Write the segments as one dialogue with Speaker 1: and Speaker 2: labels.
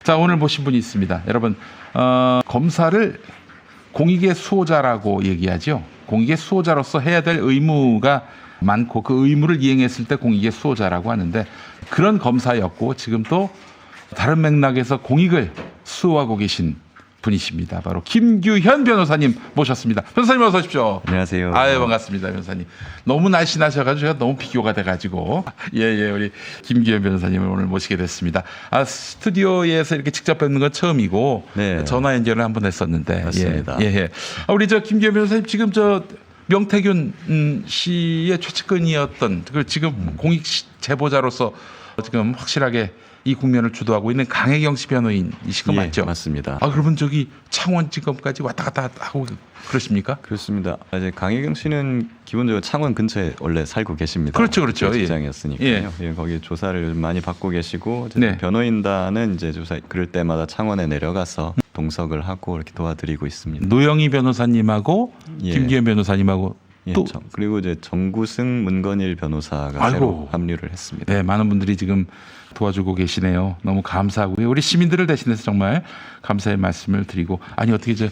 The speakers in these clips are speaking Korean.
Speaker 1: 자, 오늘 모신 분이 있습니다. 여러분, 검사를 공익의 수호자라고 얘기하죠. 공익의 수호자로서 해야 될 의무가 많고 그 의무를 이행했을 때 공익의 수호자라고 하는데 그런 검사였고 지금 또 다른 맥락에서 공익을 수호하고 계신 분이십니다. 바로 김규현 변호사님 모셨습니다. 변호사님 어서 오십시오.
Speaker 2: 안녕하세요.
Speaker 1: 아유, 반갑습니다, 변호사님. 너무 날씬하셔가지고 제가 너무 비교가 돼가지고 우리 김규현 변호사님을 오늘 모시게 됐습니다. 스튜디오에서 이렇게 직접 뵙는 건 처음이고
Speaker 2: 네.
Speaker 1: 전화 연결을 한번 했었는데
Speaker 2: 맞습니다.
Speaker 1: 우리 저 김규현 변호사님 지금 저 명태균 씨의 최측근이었던 그 지금 공익 제보자로서 지금 확실하게 이 국면을 주도하고 있는 강혜경 씨 변호인이시고 맞죠?
Speaker 2: 맞습니다.
Speaker 1: 그러면 저기 창원지검까지 왔다 갔다 하고 그러십니까?
Speaker 2: 그렇습니다. 이제 강혜경 씨는 기본적으로 창원 근처에 원래 살고 계십니다.
Speaker 1: 그렇죠.
Speaker 2: 직장이었으니까요. 예, 거기 조사를 요즘 많이 받고 계시고
Speaker 1: 네.
Speaker 2: 변호인단은 이제 조사 그럴 때마다 창원에 내려가서 동석을 하고 이렇게 도와드리고 있습니다.
Speaker 1: 노영희 변호사님하고
Speaker 2: 예.
Speaker 1: 김기현 변호사님하고
Speaker 2: 예,
Speaker 1: 또
Speaker 2: 그리고 이제 정구승 문건일 변호사가
Speaker 1: 아이고.
Speaker 2: 새로 합류를 했습니다.
Speaker 1: 네, 많은 분들이 지금 도와주고 계시네요. 너무 감사하고요. 우리 시민들을 대신해서 정말 감사의 말씀을 드리고 어떻게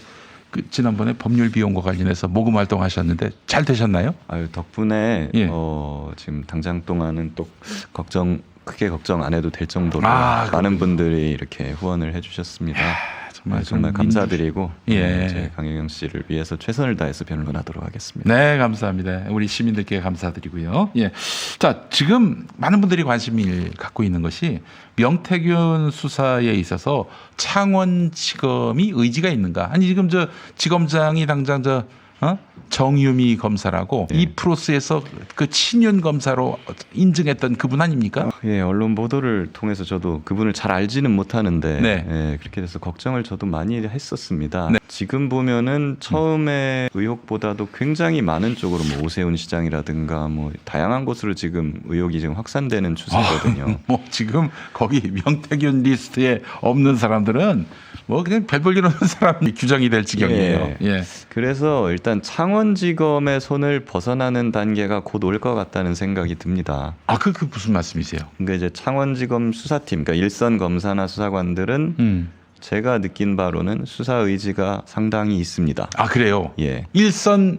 Speaker 1: 지난번에 법률 비용과 관련해서 모금 활동하셨는데 잘 되셨나요?
Speaker 2: 아유, 덕분에
Speaker 1: 예.
Speaker 2: 지금 당장 동안은 또 크게 걱정 안 해도 될 정도로
Speaker 1: 아,
Speaker 2: 많은 분들이 이렇게 후원을 해주셨습니다. 정말 감사드리고 제 강혜경 씨를 위해서 최선을 다해서 변론하도록 하겠습니다.
Speaker 1: 네, 감사합니다. 우리 시민들께 감사드리고요. 예. 자, 지금 많은 분들이 관심을 갖고 있는 것이 명태균 수사에 있어서 창원지검이 의지가 있는가? 아니 지금 저 지검장이 당장 정유미 검사라고
Speaker 2: 네.
Speaker 1: 이 프로스에서 그 친윤 검사로 인증했던 그분 아닙니까?
Speaker 2: 예, 언론 보도를 통해서 저도 그분을 잘 알지는 못하는데
Speaker 1: 네.
Speaker 2: 예, 그렇게 돼서 걱정을 저도 많이 했었습니다.
Speaker 1: 네.
Speaker 2: 지금 보면은 처음에 의혹보다도 굉장히 많은 쪽으로 뭐 오세훈 시장이라든가 뭐 다양한 곳으로 지금 의혹이 지금 확산되는 추세거든요.
Speaker 1: 뭐 지금 거기 명태균 리스트에 없는 사람들은 뭐 그냥 별 볼 일 없는 사람이 규정이 될 지경이에요. 예.
Speaker 2: 그래서 일단 창원지검의 손을 벗어나는 단계가 곧 올 것 같다는 생각이 듭니다.
Speaker 1: 그 무슨 말씀이세요?
Speaker 2: 그러니까 이제 창원지검 수사팀, 그러니까 일선 검사나 수사관들은 제가 느낀 바로는 수사 의지가 상당히 있습니다.
Speaker 1: 그래요?
Speaker 2: 예.
Speaker 1: 일선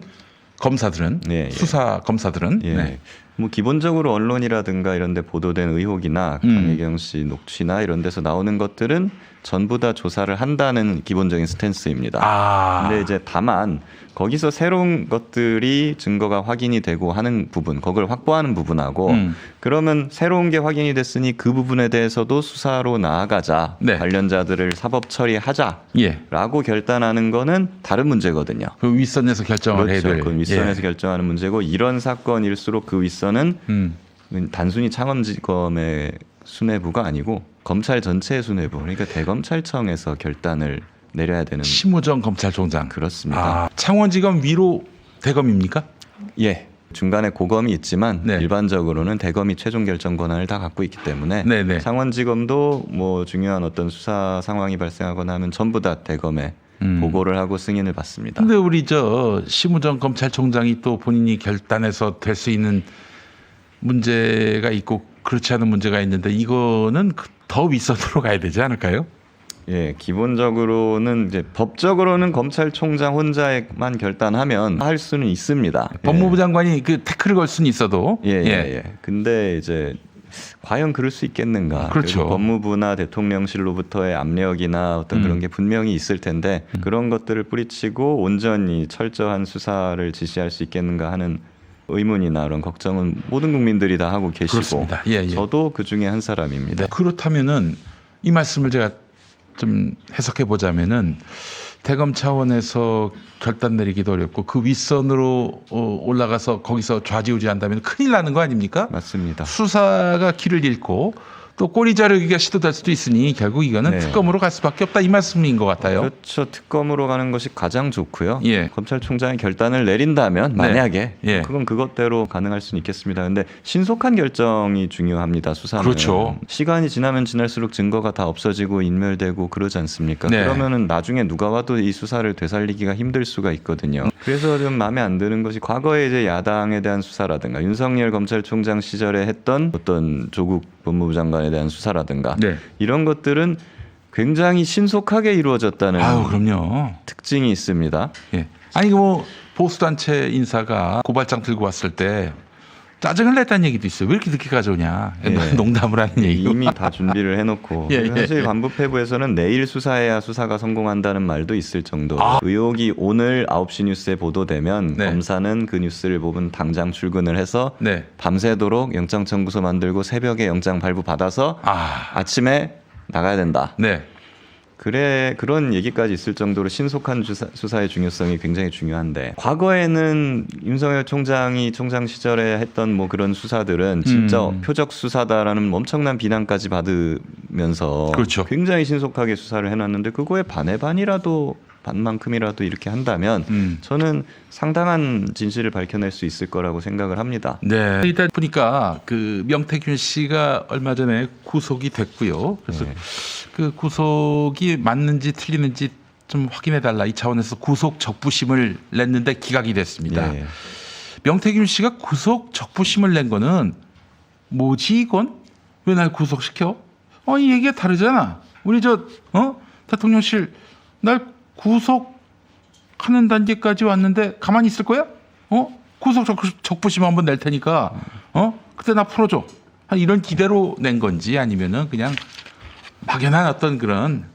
Speaker 1: 검사들은
Speaker 2: 예.
Speaker 1: 수사 검사들은
Speaker 2: 예.
Speaker 1: 네.
Speaker 2: 뭐 기본적으로 언론이라든가 이런 데 보도된 의혹이나 강혜경 씨 녹취나 이런 데서 나오는 것들은 전부 다 조사를 한다는 기본적인 스탠스입니다. 근데 이제 다만 거기서 새로운 것들이 증거가 확인이 되고 하는 부분, 그걸 확보하는 부분하고 그러면 새로운 게 확인이 됐으니 그 부분에 대해서도 수사로 나아가자,
Speaker 1: 네.
Speaker 2: 관련자들을 사법 처리하자라고
Speaker 1: 예.
Speaker 2: 결단하는 거는 다른 문제거든요.
Speaker 1: 그 윗선에서 결정을 해야 될.
Speaker 2: 그 윗선에서 결정하는 문제고 이런 사건일수록 그 윗선은 단순히 창원지검의 수뇌부가 아니고 검찰 전체의 수뇌부, 그러니까 대검찰청에서 결단을 내려야 되는.
Speaker 1: 심우정 검찰총장.
Speaker 2: 그렇습니다.
Speaker 1: 창원지검 위로 대검입니까?
Speaker 2: 예. 중간에 고검이 있지만
Speaker 1: 네.
Speaker 2: 일반적으로는 대검이 최종 결정 권한을 다 갖고 있기 때문에
Speaker 1: 네네.
Speaker 2: 창원지검도 뭐 중요한 어떤 수사 상황이 발생하거나 하면 전부 다 대검에 보고를 하고 승인을 받습니다.
Speaker 1: 근데 우리 저 심우정 검찰총장이 또 본인이 결단해서 될 수 있는 문제가 있고 그렇지 않은 문제가 있는데 이거는 더 윗선으로 가야 되지 않을까요?
Speaker 2: 예, 기본적으로는 이제 법적으로는 검찰총장 혼자만 결단하면 할 수는 있습니다.
Speaker 1: 법무부 장관이 그 태클을 걸 수는 있어도.
Speaker 2: 예. 근데 이제 과연 그럴 수 있겠는가?
Speaker 1: 그렇죠.
Speaker 2: 그리고 법무부나 대통령실로부터의 압력이나 어떤 그런 게 분명히 있을 텐데 그런 것들을 뿌리치고 온전히 철저한 수사를 지시할 수 있겠는가 하는 의문이나 그런 걱정은 모든 국민들이 다 하고 계시고
Speaker 1: 그렇습니다. 예.
Speaker 2: 저도 그 중에 한 사람입니다.
Speaker 1: 네. 그렇다면은 이 말씀을 제가 좀 해석해 보자면은 대검 차원에서 결단 내리기도 어렵고 그 윗선으로 올라가서 거기서 좌지우지한다면 큰일 나는 거 아닙니까?
Speaker 2: 맞습니다.
Speaker 1: 수사가 길을 잃고 또 꼬리 자르기가 시도될 수도 있으니 결국 이거는
Speaker 2: 네.
Speaker 1: 특검으로 갈 수밖에 없다 이 말씀인 것 같아요.
Speaker 2: 그렇죠. 특검으로 가는 것이 가장 좋고요.
Speaker 1: 예.
Speaker 2: 검찰총장이 결단을 내린다면 만약에
Speaker 1: 예.
Speaker 2: 그건 그것대로 가능할 수는 있겠습니다. 근데 신속한 결정이 중요합니다. 수사는.
Speaker 1: 그렇죠.
Speaker 2: 시간이 지나면 지날수록 증거가 다 없어지고 인멸되고 그러지 않습니까?
Speaker 1: 네.
Speaker 2: 그러면은 나중에 누가 와도 이 수사를 되살리기가 힘들 수가 있거든요. 그래서 좀 마음에 안 드는 것이 과거에 이제 야당에 대한 수사라든가 윤석열 검찰총장 시절에 했던 어떤 조국 법무부 장관에 대한 수사라든가
Speaker 1: 네.
Speaker 2: 이런 것들은 굉장히 신속하게 이루어졌다는
Speaker 1: 아유, 그럼요.
Speaker 2: 특징이 있습니다.
Speaker 1: 예. 아니 뭐 보수단체 인사가 고발장 들고 왔을 때 짜증을 냈다는 얘기도 있어요. 왜 이렇게 늦게 가져오냐.
Speaker 2: 예.
Speaker 1: 농담을 하는 얘기고.
Speaker 2: 이미 다 준비를 해놓고
Speaker 1: 예,
Speaker 2: 사실
Speaker 1: 예.
Speaker 2: 반부패부에서는 내일 수사해야 수사가 성공한다는 말도 있을 정도. 의혹이 오늘 9시 뉴스에 보도되면
Speaker 1: 네.
Speaker 2: 검사는 그 뉴스를 보면 당장 출근을 해서
Speaker 1: 네.
Speaker 2: 밤새도록 영장 청구서 만들고 새벽에 영장 발부 받아서 아침에 나가야 된다.
Speaker 1: 네.
Speaker 2: 그런 얘기까지 있을 정도로 신속한 수사의 중요성이 굉장히 중요한데, 과거에는 윤석열 총장이 총장 시절에 했던 뭐 그런 수사들은 진짜 표적 수사다라는 엄청난 비난까지 받으면서
Speaker 1: 그렇죠.
Speaker 2: 굉장히 신속하게 수사를 해놨는데, 그거에 반의 반이라도 반만큼이라도 이렇게 한다면 저는 상당한 진실을 밝혀낼 수 있을 거라고 생각을 합니다.
Speaker 1: 네. 일단 보니까 그 명태균 씨가 얼마 전에 구속이 됐고요. 그래서
Speaker 2: 네.
Speaker 1: 그 구속이 맞는지 틀리는지 좀 확인해 달라 이 차원에서 구속 적부심을 냈는데 기각이 됐습니다.
Speaker 2: 예.
Speaker 1: 명태균 씨가 구속 적부심을 낸 거는 뭐지 이건? 왜 날 구속시켜? 이 얘기가 다르잖아. 우리 대통령실 날 구속하는 단계까지 왔는데 가만히 있을 거야? 구속 적부심 한번 낼 테니까 그때 나 풀어줘. 이런 기대로 낸 건지 아니면은 그냥 막연한 어떤 그런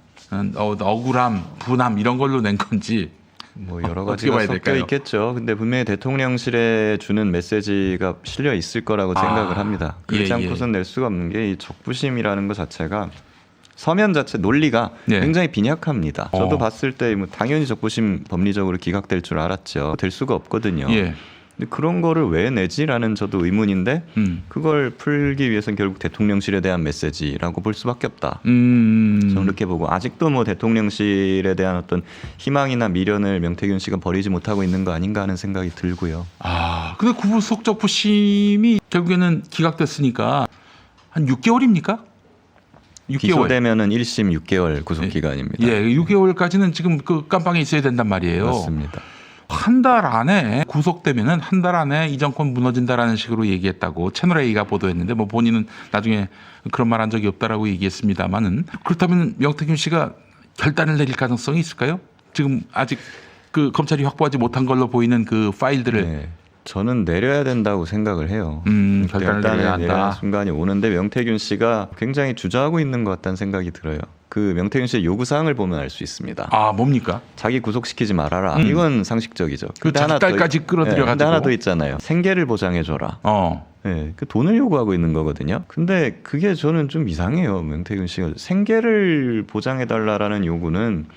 Speaker 1: 억울함, 분함 이런 걸로 낸 건지
Speaker 2: 뭐 여러
Speaker 1: 어떻게
Speaker 2: 가지가
Speaker 1: 봐야
Speaker 2: 섞여
Speaker 1: 될까요?
Speaker 2: 있겠죠. 근데 분명히 대통령실에 주는 메시지가 실려 있을 거라고 생각을 합니다. 그렇지
Speaker 1: 예,
Speaker 2: 않고선 낼 수가 없는 게 이 적부심이라는 것 자체가 서면 자체 논리가
Speaker 1: 네.
Speaker 2: 굉장히 빈약합니다. 저도 봤을 때 뭐 당연히 적부심 법리적으로 기각될 줄 알았죠. 될 수가 없거든요.
Speaker 1: 예.
Speaker 2: 근데 그런 거를 왜 내지라는 저도 의문인데 그걸 풀기 위해서는 결국 대통령실에 대한 메시지라고 볼 수밖에 없다. 저는 그렇게 보고, 아직도 뭐 대통령실에 대한 어떤 희망이나 미련을 명태균 씨가 버리지 못하고 있는 거 아닌가 하는 생각이 들고요.
Speaker 1: 근데 구속 적부심이 결국에는 기각됐으니까 한 6개월입니까? 6개월.
Speaker 2: 기소되면은 1심 6개월 구속 기간입니다.
Speaker 1: 예, 6개월까지는 지금 그 깜빵에 있어야 된단 말이에요.
Speaker 2: 맞습니다.
Speaker 1: 한 달 안에 구속되면은 한 달 안에 이 정권 무너진다라는 식으로 얘기했다고 채널 A가 보도했는데, 뭐 본인은 나중에 그런 말 한 적이 없다라고 얘기했습니다만은, 그렇다면 명태균 씨가 결단을 내릴 가능성이 있을까요? 지금 아직 그 검찰이 확보하지 못한 걸로 보이는 그 파일들을.
Speaker 2: 네. 저는 내려야 된다고 생각을 해요.
Speaker 1: 결단을 내려야 한다.
Speaker 2: 순간이 오는데 명태균 씨가 굉장히 주저하고 있는 것 같다는 생각이 들어요. 그 명태균 씨의 요구사항을 보면 알 수 있습니다.
Speaker 1: 뭡니까?
Speaker 2: 자기 구속시키지 말아라. 이건 상식적이죠.
Speaker 1: 그 작달까지 끌어들여가지고.
Speaker 2: 근데 하나 더 있잖아요. 생계를 보장해줘라. 네, 그 돈을 요구하고 있는 거거든요. 근데 그게 저는 좀 이상해요. 명태균 씨가 생계를 보장해달라라는 요구는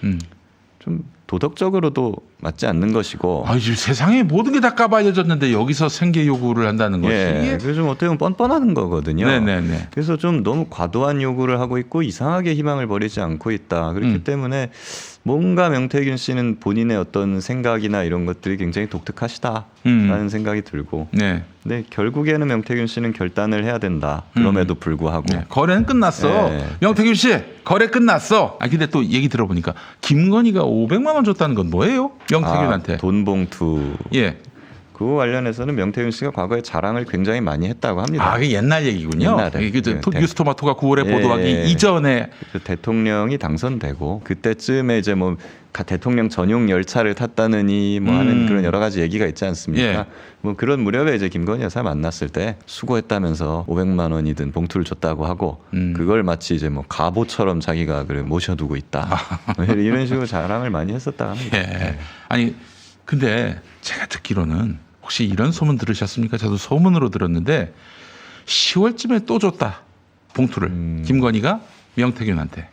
Speaker 2: 좀 도덕적으로도 맞지 않는 것이고.
Speaker 1: 이제 세상에 모든 게 다 까발려졌는데 여기서 생계 요구를 한다는 것이.
Speaker 2: 예, 그게 좀 어떻게 보면 뻔뻔한 거거든요.
Speaker 1: 네네네.
Speaker 2: 그래서 좀 너무 과도한 요구를 하고 있고 이상하게 희망을 버리지 않고 있다. 그렇기 때문에 뭔가 명태균 씨는 본인의 어떤 생각이나 이런 것들이 굉장히 독특하시다라는 생각이 들고.
Speaker 1: 네.
Speaker 2: 근데 결국에는 명태균 씨는 결단을 해야 된다. 그럼에도 불구하고.
Speaker 1: 네. 거래는 끝났어.
Speaker 2: 네.
Speaker 1: 명태균 씨, 거래 끝났어. 근데 또 얘기 들어보니까 김건희가 500만 원 줬다는 건 뭐예요? 명태균한테.
Speaker 2: 돈 봉투.
Speaker 1: 예.
Speaker 2: 그거 관련해서는 명태균 씨가 과거에 자랑을 굉장히 많이 했다고 합니다.
Speaker 1: 그게 옛날 얘기군요.
Speaker 2: 옛날에.
Speaker 1: 뉴스토마토가 9월에 보도하기 이전에.
Speaker 2: 대통령이 당선되고 그때쯤에 이제 뭐 대통령 전용 열차를 탔다느니 뭐 하는 그런 여러 가지 얘기가 있지 않습니까?
Speaker 1: 예.
Speaker 2: 뭐 그런 무렵에 이제 김건희 여사 만났을 때 수고했다면서 500만 원이든 봉투를 줬다고 하고 그걸 마치 이제 뭐 가보처럼 자기가 그래 모셔두고 있다. 이런 식으로 자랑을 많이 했었다고 합니다.
Speaker 1: 예. 아니 근데 제가 듣기로는 혹시 이런 소문 들으셨습니까? 저도 소문으로 들었는데 10월쯤에 또 줬다. 봉투를. 김건희가 명태균한테.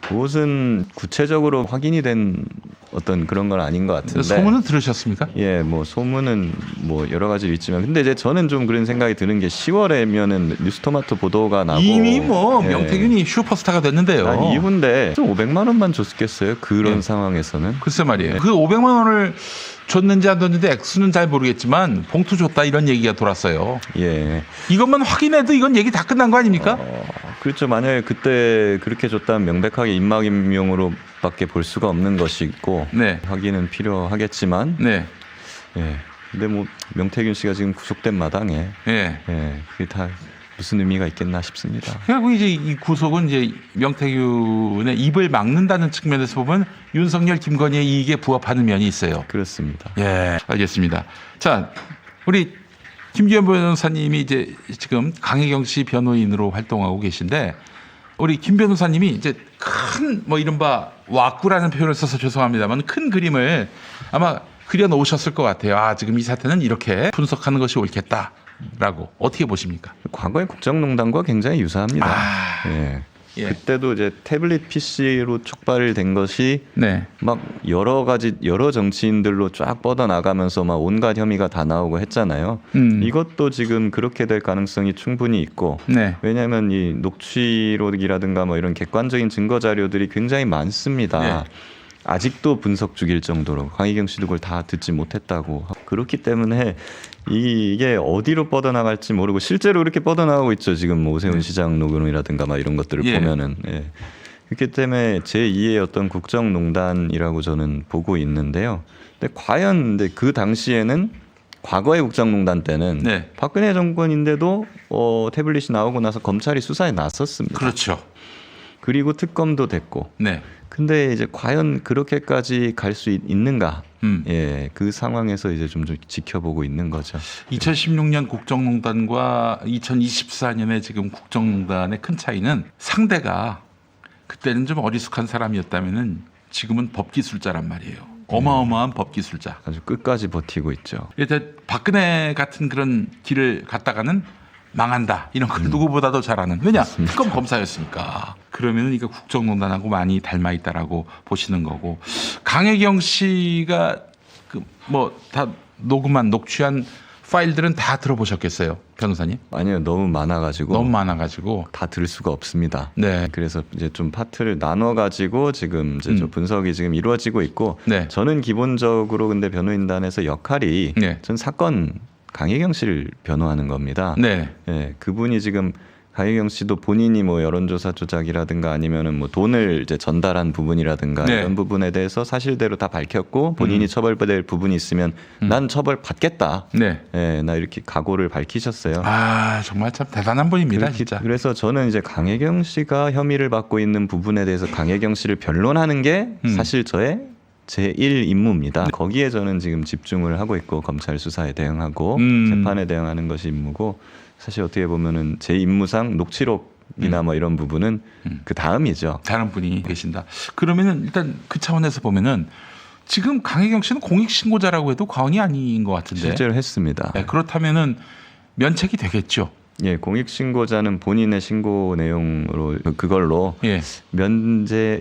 Speaker 2: 그것은 구체적으로 확인이 된 어떤 그런 건 아닌 것 같은데.
Speaker 1: 소문은 들으셨습니까?
Speaker 2: 예, 뭐 소문은 뭐 여러 가지 있지만, 근데 이제 저는 좀 그런 생각이 드는 게 10월에면은 뉴스토마토 보도가 나고
Speaker 1: 이미 뭐
Speaker 2: 예.
Speaker 1: 명태균이 슈퍼스타가 됐는데요.
Speaker 2: 이분데 좀 500만 원만 줬겠어요? 그런 상황에서는.
Speaker 1: 글쎄 말이에요. 그 500만 원을 줬는지 안 줬는지 액수는 잘 모르겠지만 봉투 줬다 이런 얘기가 돌았어요.
Speaker 2: 예.
Speaker 1: 이것만 확인해도 이건 얘기 다 끝난 거 아닙니까?
Speaker 2: 그렇죠. 만약에 그때 그렇게 줬다면 명백하게 임막임용으로밖에 볼 수가 없는 것이고,
Speaker 1: 네.
Speaker 2: 확인은 필요하겠지만,
Speaker 1: 네.
Speaker 2: 예. 근데 뭐 명태균 씨가 지금 구속된 마당에,
Speaker 1: 예.
Speaker 2: 예, 그게 다 무슨 의미가 있겠나 싶습니다.
Speaker 1: 결국 이제 이 구속은 이제 명태균의 입을 막는다는 측면에서 보면 윤석열, 김건희의 이익에 부합하는 면이 있어요.
Speaker 2: 그렇습니다.
Speaker 1: 예, 알겠습니다. 자, 우리 김기현 변호사님이 이제 지금 강혜경 씨 변호인으로 활동하고 계신데 우리 김 변호사님이 이제 큰 뭐 이른바 와꾸라는 표현을 써서 죄송합니다만 큰 그림을 아마 그려 놓으셨을 것 같아요. 아, 지금 이 사태는 이렇게 분석하는 것이 옳겠다라고 어떻게 보십니까?
Speaker 2: 과거의 국정농단과 굉장히 유사합니다.
Speaker 1: 아,
Speaker 2: 예.
Speaker 1: 예.
Speaker 2: 그때도 이제 태블릿 PC로 촉발된 것이
Speaker 1: 네.
Speaker 2: 막 여러 정치인들로 쫙 뻗어 나가면서 막 온갖 혐의가 다 나오고 했잖아요. 이것도 지금 그렇게 될 가능성이 충분히 있고,
Speaker 1: 네.
Speaker 2: 왜냐하면 이 녹취록이라든가 뭐 이런 객관적인 증거 자료들이 굉장히 많습니다.
Speaker 1: 네.
Speaker 2: 아직도 분석 중일 정도로 강희경 씨도 그걸 다 듣지 못했다고. 그렇기 때문에 이게 어디로 뻗어나갈지 모르고 실제로 그렇게 뻗어나가고 있죠. 지금 뭐 오세훈 시장 녹음이라든가 막 이런 것들을
Speaker 1: 예.
Speaker 2: 보면은. 예. 그렇기 때문에 제2의 어떤 국정농단이라고 저는 보고 있는데요. 근데 과연 근데 그 당시에는 과거의 국정농단 때는
Speaker 1: 네.
Speaker 2: 박근혜 정권인데도 태블릿이 나오고 나서 검찰이 수사에 나섰습니다.
Speaker 1: 그렇죠.
Speaker 2: 그리고 특검도 됐고.
Speaker 1: 네.
Speaker 2: 근데 이제 과연 그렇게까지 갈 수 있는가? 예, 그 상황에서 이제 좀 지켜보고 있는 거죠.
Speaker 1: 2016년 국정농단과 2024년에 지금 국정농단의 큰 차이는 상대가 그때는 좀 어리숙한 사람이었다면은 지금은 법기술자란 말이에요. 어마어마한 법기술자.
Speaker 2: 아주 끝까지 버티고 있죠.
Speaker 1: 일단 박근혜 같은 그런 길을 갔다가는 망한다. 이런 걸 누구보다도 잘 아는. 왜냐? 특검 검사였으니까. 그러면은 이거 국정농단하고 많이 닮아 있다라고 보시는 거고. 강혜경 씨가 그 뭐 다 녹취한 파일들은 다 들어보셨겠어요, 변호사님?
Speaker 2: 아니요, 너무 많아가지고
Speaker 1: 너무 많아가지고.
Speaker 2: 다 들을 수가 없습니다.
Speaker 1: 네.
Speaker 2: 그래서 이제 좀 파트를 나눠가지고 지금 이제 좀 분석이 지금 이루어지고 있고,
Speaker 1: 네.
Speaker 2: 저는 기본적으로 근데 변호인단에서 역할이
Speaker 1: 네.
Speaker 2: 전 사건 강혜경 씨를 변호하는 겁니다.
Speaker 1: 네.
Speaker 2: 예, 그분이 지금 강혜경 씨도 본인이 뭐 여론조사 조작이라든가 아니면은 뭐 돈을 이제 전달한 부분이라든가
Speaker 1: 네.
Speaker 2: 이런 부분에 대해서 사실대로 다 밝혔고 본인이 처벌받을 부분이 있으면 난 처벌 받겠다.
Speaker 1: 네.
Speaker 2: 예, 나 이렇게 각오를 밝히셨어요.
Speaker 1: 아, 정말 참 대단한 분입니다, 진짜.
Speaker 2: 그래서 저는 이제 강혜경 씨가 혐의를 받고 있는 부분에 대해서 강혜경 씨를 변론하는 게 사실 저의 제1 임무입니다. 거기에 저는 지금 집중을 하고 있고 검찰 수사에 대응하고 재판에 대응하는 것이 임무고, 사실 어떻게 보면은 제 임무상 녹취록이나 뭐 이런 부분은 그 다음이죠.
Speaker 1: 다른 분이 계신다. 그러면은 일단 그 차원에서 보면은 지금 강혜경 씨는 공익신고자라고 해도 과언이 아닌 것 같은데.
Speaker 2: 실제로 했습니다.
Speaker 1: 네, 그렇다면은 면책이 되겠죠.
Speaker 2: 예, 공익신고자는 본인의 신고 내용으로 그걸로
Speaker 1: 예.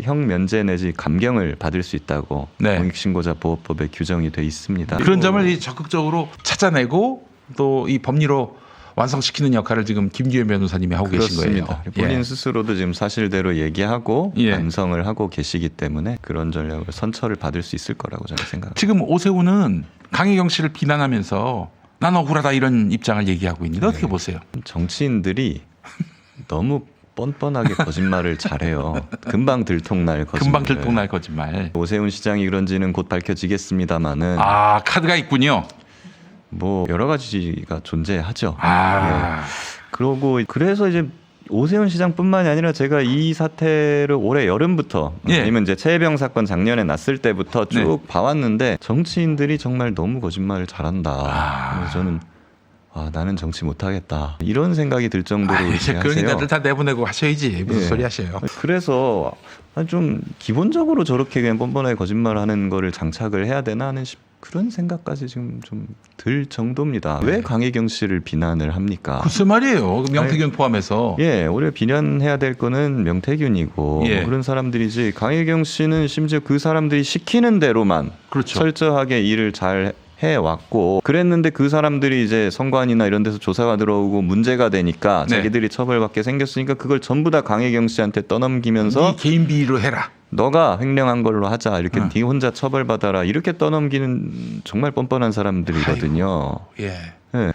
Speaker 2: 형 면제 내지 감경을 받을 수 있다고
Speaker 1: 네.
Speaker 2: 공익신고자 보호법에 규정이 돼 있습니다.
Speaker 1: 그런 점을 적극적으로 찾아내고 또 이 법리로 완성시키는 역할을 지금 김기현 변호사님이 하고 계신 거예요.
Speaker 2: 그렇습니다. 본인 스스로도 지금 사실대로 얘기하고
Speaker 1: 예.
Speaker 2: 반성을 하고 계시기 때문에 그런 전략을 선처를 받을 수 있을 거라고 저는 생각합니다.
Speaker 1: 지금 오세훈은 강혜경 씨를 비난하면서 난 억울하다 이런 입장을 얘기하고 있는데 어떻게 보세요?
Speaker 2: 정치인들이 너무 뻔뻔하게 거짓말을 잘해요. 금방 들통날 거짓말.
Speaker 1: 금방 들통날 거짓말.
Speaker 2: 오세훈 시장이 그런지는 곧 밝혀지겠습니다마는
Speaker 1: 아, 카드가 있군요.
Speaker 2: 뭐 여러 가지가 존재하죠.
Speaker 1: 아.
Speaker 2: 그러고 그래서 이제 오세훈 시장뿐만이 아니라 제가 이 사태를 올해 여름부터
Speaker 1: 예.
Speaker 2: 아니면 이제 최혜병 사건 작년에 났을 때부터 쭉
Speaker 1: 네.
Speaker 2: 봐왔는데 정치인들이 정말 너무 거짓말을 잘한다. 그래서 저는 나는 정치 못하겠다 이런 생각이 들 정도로
Speaker 1: 이제
Speaker 2: 이렇게
Speaker 1: 그런
Speaker 2: 하세요.
Speaker 1: 인간들 다 내보내고 하셔야지 무슨
Speaker 2: 예.
Speaker 1: 소리 하셔요.
Speaker 2: 그래서 좀 기본적으로 저렇게 그냥 뻔뻔하게 거짓말하는 거를 장착을 해야 되나 하는 그런 생각까지 지금 좀 들 정도입니다. 왜 강혜경 씨를 비난을 합니까?
Speaker 1: 글쎄 말이에요. 명태균 포함해서.
Speaker 2: 예, 우리가 비난해야 될 거는 명태균이고
Speaker 1: 예.
Speaker 2: 뭐 그런 사람들이지, 강혜경 씨는 심지어 그 사람들이 시키는 대로만
Speaker 1: 그렇죠.
Speaker 2: 철저하게 일을 잘 해왔고 그랬는데 그 사람들이 이제 선관위나 이런 데서 조사가 들어오고 문제가 되니까
Speaker 1: 네.
Speaker 2: 자기들이 처벌받게 생겼으니까 그걸 전부 다 강혜경 씨한테 떠넘기면서
Speaker 1: 네 개인 비리로 해라.
Speaker 2: 너가 횡령한 걸로 하자, 이렇게
Speaker 1: 응.
Speaker 2: 네 혼자 처벌받아라, 이렇게 떠넘기는 정말 뻔뻔한 사람들이거든요.
Speaker 1: 예.
Speaker 2: 예.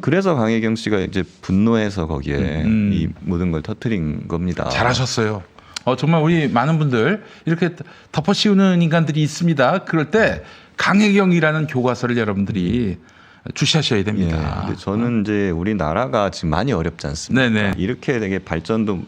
Speaker 2: 그래서 강혜경 씨가 이제 분노해서 거기에 이 모든 걸 터뜨린 겁니다.
Speaker 1: 잘하셨어요. 정말 우리 많은 분들 이렇게 덮어씌우는 인간들이 있습니다. 그럴 때 강혜경이라는 교과서를 여러분들이 주시하셔야 됩니다.
Speaker 2: 근데 저는 이제 우리나라가 지금 많이 어렵지 않습니까?
Speaker 1: 네네.
Speaker 2: 이렇게 되게 발전도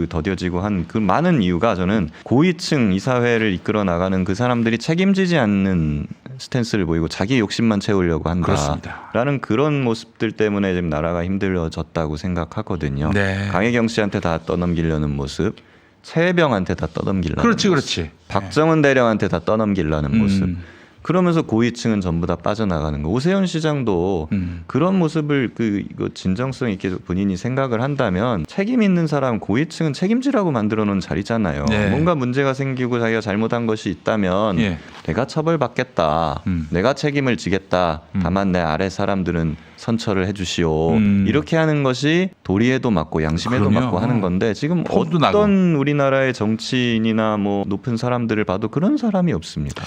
Speaker 2: 더뎌지고 한 그 많은 이유가 저는 고위층 이 사회를 이끌어 나가는 그 사람들이 책임지지 않는 스탠스를 보이고 자기 욕심만 채우려고
Speaker 1: 그렇습니다.
Speaker 2: 한다라는 그런 모습들 때문에 지금 나라가 힘들어졌다고 생각하거든요.
Speaker 1: 네.
Speaker 2: 강혜경 씨한테 다 떠넘기려는 모습, 최혜병한테 다 떠넘기려는
Speaker 1: 그렇지,
Speaker 2: 모습,
Speaker 1: 그렇지.
Speaker 2: 박정은 대령한테 다 떠넘기려는 모습. 그러면서 고위층은 전부 다 빠져나가는 거. 오세훈 시장도 그런 모습을 이거 진정성 있게 본인이 생각을 한다면 책임 있는 사람 고위층은 책임지라고 만들어 놓은 자리잖아요.
Speaker 1: 네.
Speaker 2: 뭔가 문제가 생기고 자기가 잘못한 것이 있다면
Speaker 1: 예.
Speaker 2: 내가 처벌받겠다. 내가 책임을 지겠다. 다만 내 아래 사람들은 선처를 해주시오. 이렇게 하는 것이 도리에도 맞고 양심에도
Speaker 1: 그럼요.
Speaker 2: 맞고 하는 건데 지금
Speaker 1: 폰도
Speaker 2: 어떤
Speaker 1: 나고.
Speaker 2: 우리나라의 정치인이나 뭐 높은 사람들을 봐도 그런 사람이 없습니다.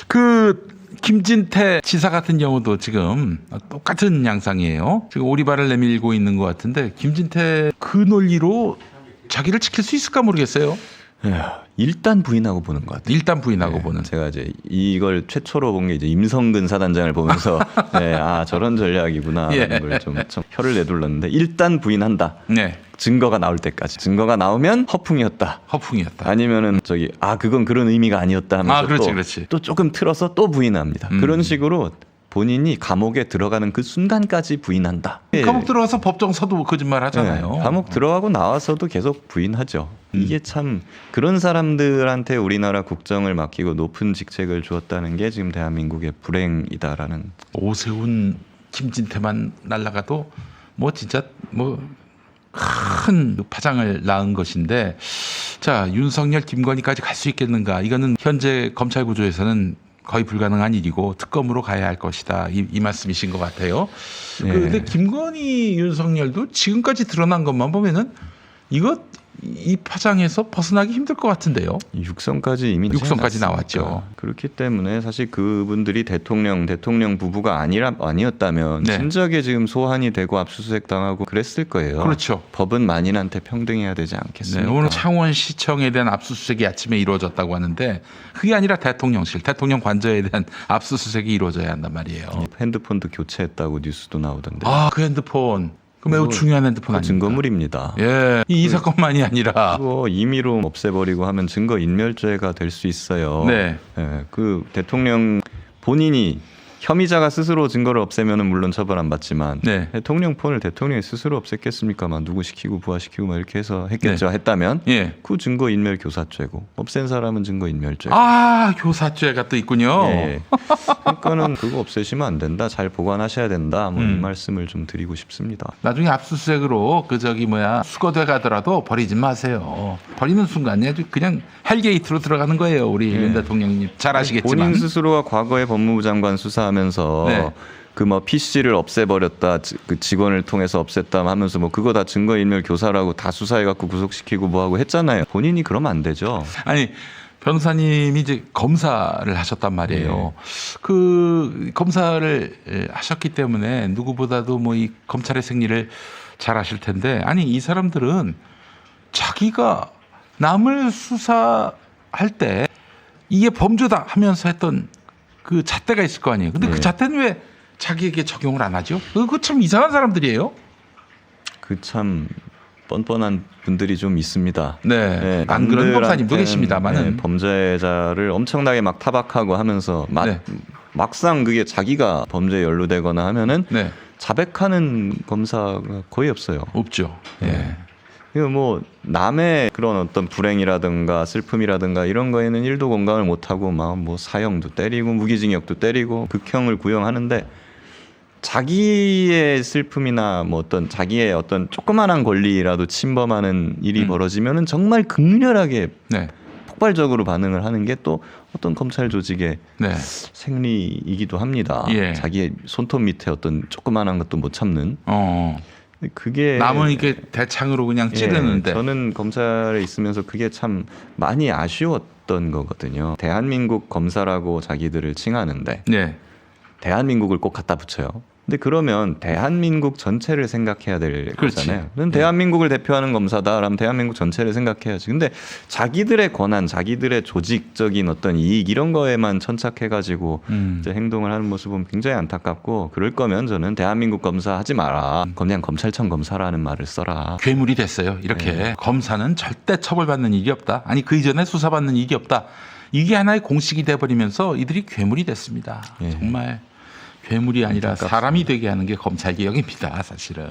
Speaker 1: 그 김진태 지사 같은 경우도 지금 똑같은 양상이에요. 지금 오리발을 내밀고 있는 것 같은데 김진태 그 논리로 자기를 지킬 수 있을까 모르겠어요.
Speaker 2: 일단 부인하고 보는 것 같아요.
Speaker 1: 일단 부인하고 보는.
Speaker 2: 제가 이제 이걸 최초로 본 게 이제 임성근 사단장을 보면서 저런 전략이구나
Speaker 1: 예.
Speaker 2: 하는 걸 좀 혀를 내둘렀는데 일단 부인한다.
Speaker 1: 네.
Speaker 2: 증거가 나올 때까지. 증거가 나오면 허풍이었다.
Speaker 1: 허풍이었다.
Speaker 2: 아니면은 그건 그런 의미가 아니었다 하면서
Speaker 1: 그렇지.
Speaker 2: 또 조금 틀어서 또 부인합니다. 그런 식으로 본인이 감옥에 들어가는 그 순간까지 부인한다.
Speaker 1: 감옥 들어가서 법정서도 거짓말 하잖아요.
Speaker 2: 네, 감옥 들어가고 나와서도 계속 부인하죠. 이게 참 그런 사람들한테 우리나라 국정을 맡기고 높은 직책을 주었다는 게 지금 대한민국의 불행이다라는.
Speaker 1: 오세훈, 김진태만 날라가도 뭐 진짜 뭐 큰 파장을 낳은 것인데, 자, 윤석열, 김건희까지 갈 수 있겠는가? 이거는 현재 검찰 구조에서는 거의 불가능한 일이고 특검으로 가야 할 것이다. 이 말씀이신 것 같아요.
Speaker 2: 네.
Speaker 1: 그런데 김건희, 윤석열도 지금까지 드러난 것만 보면은 이 파장에서 벗어나기 힘들 것 같은데요.
Speaker 2: 육성까지 이미
Speaker 1: 육성까지
Speaker 2: 났으니까.
Speaker 1: 나왔죠.
Speaker 2: 그렇기 때문에 사실 그분들이 대통령 부부가 아니었다면
Speaker 1: 네.
Speaker 2: 진작에 지금 소환이 되고 압수수색 당하고 그랬을 거예요.
Speaker 1: 그렇죠.
Speaker 2: 법은 만인한테 평등해야 되지
Speaker 1: 네,
Speaker 2: 않겠습니까?
Speaker 1: 오늘 창원시청에 대한 압수수색이 아침에 이루어졌다고 하는데 그게 아니라 대통령실, 대통령 관저에 대한 압수수색이 이루어져야 한단 말이에요.
Speaker 2: 핸드폰도 교체했다고 뉴스도 나오던데.
Speaker 1: 그 핸드폰, 그 매우 중요한 핸드폰
Speaker 2: 그
Speaker 1: 아닙니까?
Speaker 2: 증거물입니다.
Speaker 1: 예, 이 사건만이 아니라
Speaker 2: 그거 임의로 없애버리고 하면 증거 인멸죄가 될 수 있어요.
Speaker 1: 네.
Speaker 2: 예, 그 대통령 본인이 혐의자가 스스로 증거를 없애면은 물론 처벌 안 받지만
Speaker 1: 네.
Speaker 2: 대통령 폰을 대통령이 스스로 없앴겠습니까? 막 누구 시키고 부하시키고 막 이렇게 해서 했겠죠. 했다면
Speaker 1: 예.
Speaker 2: 그 증거 인멸 교사죄고 없앤 사람은 증거 인멸죄고.
Speaker 1: 교사죄가 또 있군요.
Speaker 2: 예. 그러니까는 그거 없애시면 안 된다. 잘 보관하셔야 된다. 뭐 이 말씀을 좀 드리고 싶습니다.
Speaker 1: 나중에 압수수색으로 수거돼 가더라도 버리지 마세요. 버리는 순간에 아주 그냥 헬게이트로 들어가는 거예요. 우리 윤 대통령님 잘 아시겠지만.
Speaker 2: 본인 스스로가 과거에 법무부 장관 수사하면서
Speaker 1: 네.
Speaker 2: 그 뭐 PC를 없애버렸다, 그 직원을 통해서 없앴다 하면서 뭐 그거 다 증거인멸 교사라고 다 수사해갖고 구속시키고 뭐하고 했잖아요. 본인이 그러면 안 되죠.
Speaker 1: 아니, 변호사님이 이제 검사를 하셨단 말이에요. 그 검사를 하셨기 때문에 누구보다도 뭐 이 검찰의 생리를 잘 아실 텐데, 아니 이 사람들은 자기가 남을 수사할 때 이게 범죄다 하면서 했던 그 잣대가 있을 거 아니에요. 근데 그 잣대는 왜 자기에게 적용을 안 하죠? 그거 참 이상한 사람들이에요.
Speaker 2: 그 참 뻔뻔한 분들이 좀 있습니다.
Speaker 1: 네. 안 그런 검사님도 계십니다만은.
Speaker 2: 범죄자를 엄청나게 막 타박하고 하면서 막상 그게 자기가 범죄에 연루되거나 하면은
Speaker 1: 네.
Speaker 2: 자백하는 검사가 거의 없어요.
Speaker 1: 없죠. 예.
Speaker 2: 이거 뭐 남의 그런 어떤 불행이라든가 슬픔이라든가 이런 거에는 일도 공감을 못하고 막 뭐 사형도 때리고 무기징역도 때리고 극형을 구형하는데 자기의 슬픔이나 뭐 어떤 자기의 어떤 조그만한 권리라도 침범하는 일이 벌어지면은 정말 극렬하게
Speaker 1: 네.
Speaker 2: 폭발적으로 반응을 하는 게 또 어떤 검찰 조직의
Speaker 1: 네.
Speaker 2: 생리이기도 합니다.
Speaker 1: 예.
Speaker 2: 자기의 손톱 밑에 어떤 조그만한 것도 못 참는. 그게
Speaker 1: 남은 이게 대창으로 그냥 찌르는데.
Speaker 2: 저는 검찰에 있으면서 그게 참 많이 아쉬웠던 거거든요. 대한민국 검사라고 자기들을 칭하는데
Speaker 1: 네.
Speaker 2: 대한민국을 꼭 갖다 붙여요. 근데 그러면 대한민국 전체를 생각해야 될
Speaker 1: 그렇지.
Speaker 2: 거잖아요. 는 대한민국을 대표하는 검사다라면 대한민국 전체를 생각해야지. 근데 자기들의 권한, 자기들의 조직적인 어떤 이익 이런 거에만 천착해가지고 이제 행동을 하는 모습은 굉장히 안타깝고, 그럴 거면 저는 대한민국 검사 하지 마라. 그냥 검찰청 검사라는 말을 써라.
Speaker 1: 괴물이 됐어요. 이렇게 검사는 절대 처벌받는 일이 없다. 아니 그 이전에 수사받는 일이 없다. 이게 하나의 공식이 돼버리면서 이들이 괴물이 됐습니다.
Speaker 2: 예.
Speaker 1: 정말 괴물이 아니라
Speaker 2: 안타깝습니다.
Speaker 1: 사람이 되게 하는 게 검찰개혁입니다. 사실은.